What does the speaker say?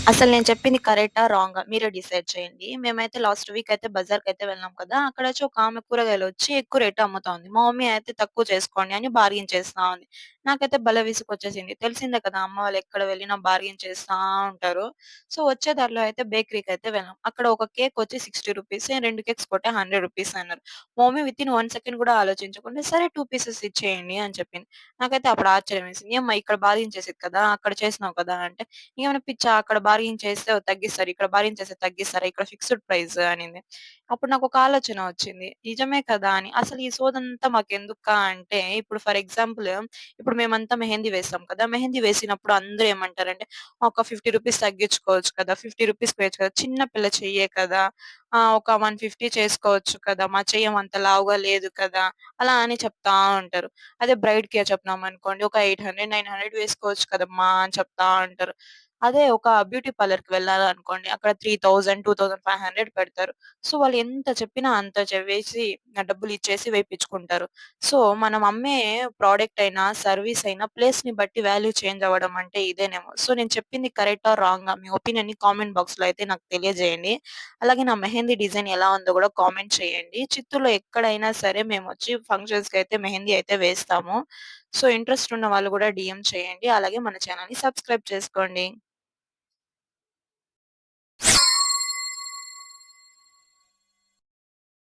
అసలు నేను చెప్పింది కరెక్టా? రాంగా? మీరే డిసైడ్ చేయండి. మేమైతే లాస్ట్ వీక్ అయితే బజార్‌కయితే వెళ్ళాం కదా! అక్కడొచ్చి ఒక ఆమె కూరగాయలొచ్చి ఎక్కువ రేటు అమ్ముతా ఉంది. మా మమ్మీ అయితే తక్కువ చేసుకోండి అని బార్గెయిన్ చేస్తా ఉంది. నాకైతే భలే విసుగొచ్చేసింది. తెలిసిందే కదా! అమ్మ వాళ్ళు ఎక్కడ వెళ్ళినా బార్గెయిన్ చేస్తా ఉంటారు. సో, వచ్చే దారిలో అయితే బేకరీకయితే వెళ్ళాం. అక్కడ ఒక కేకొచ్చి ₹60 2 కేక్స్ కొంటే ₹100 అన్నారు. మా మమ్మీ వితిన్ 1 సెకండ్ కూడా ఆలోచించకుండా సరే 2 పీసెస్ ఇచ్చేయండి అని చెప్పింది. నాకైతే అప్పుడు ఆశ్చర్యమేసింది. ఏమ్మా ఇక్కడ బార్గెయిన్ చేసేది కదా! అక్కడ చేసినావు కదా! అంటే ఏమైనా పిచ్చా? అక్కడ బార్గెయిన్ చేస్తే తగ్గిస్తారు. ఇక్కడ బార్గెయిన్ చేస్తే తగ్గిస్తారా? ఇక్కడ ఫిక్స్‌డ్ ప్రైస్ అనింది. అప్పుడు నాకొక ఆలోచన వచ్చింది. నిజమే కదా! అని. అసలు ఈ సోదంతా మాకెందుకా అంటే, ఇప్పుడు ఫర్ ఎగ్జాంపుల్ ఇప్పుడు మేమంతా మెహందీ వేసాం కదా! మెహందీ వేసినప్పుడు అందరూ ఏమంటారంటే, ఒక ₹50 తగ్గించుకోవచ్చు కదా! ₹50 వేయొచ్చు కదా! చిన్న పిల్ల చెయ్యే కదా! ఒక 150 చేసుకోవచ్చు కదా! మా చెయ్యేం అంత లావుగా లేదు కదా! అలా అని చెప్తా ఉంటారు. అదే బ్రైడ్‌కే చెప్పినామనుకోండి, ఒక 800, 900 వేసుకోవచ్చు కదమ్మా! అని చెప్తా ఉంటారు. అదే ఒక బ్యూటీ పార్లర్‌కి వెళ్ళాలనుకోండి, అక్కడ 3000, 2500 పెడతారు. సో, వాళ్ళు ఎంత చెప్పినా అంత వేసి డబ్బులిచ్చేసి వేపించుకుంటారు. సో, మనం అమ్మే ప్రొడక్ట్ అయినా, సర్వీస్ అయినా ప్లేస్‌ని బట్టి వాల్యూ చేంజ్ అవ్వడం అంటే ఇదేనేమో. సో, నేను చెప్పింది కరెక్టా? రాంగా? మీ ఒపీనియన్‌ని కామెంట్ బాక్స్‌లో అయితే నాకు తెలియజేయండి. అలాగే నా మెహందీ డిజైన్ ఎలా ఉందో గూడా కామెంట్ చేయండి. చిత్తూరులో ఎక్కడైనా సరే మేమొచ్చి ఫంక్షన్స్‌కయితే మెహందీ అయితే వేస్తాము. సో, ఇంట్రెస్ట్ ఉన్న వాళ్ళు గూడా డీఎం చేయండి. అలాగే మన ఛానెల్‌ని సబ్స్క్రైబ్ చేసుకోండి.